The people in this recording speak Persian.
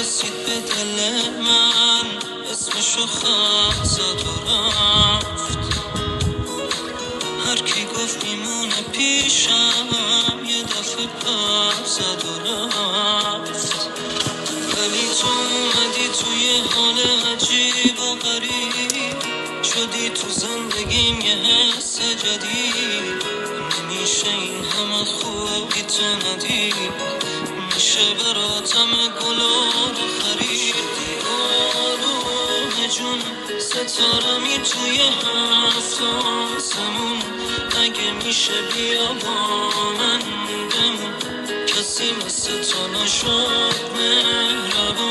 رسید به دل من، اسمشو خط زد و رفت. هر کی گفت میمونه پیشم یه دفعه پر زد و رفت. ولی تو اومدی توی حال عجیب و غریب، شدی تو زندگیم یه حس جدید. نمیشه این همه خوبی تو ندید، میشه براتم گلا رو خریدی. آروم جون ستارمی توی هفت آسمون، اگه میشه بیا با من بمون. کسی مثل تو نشد مهربون.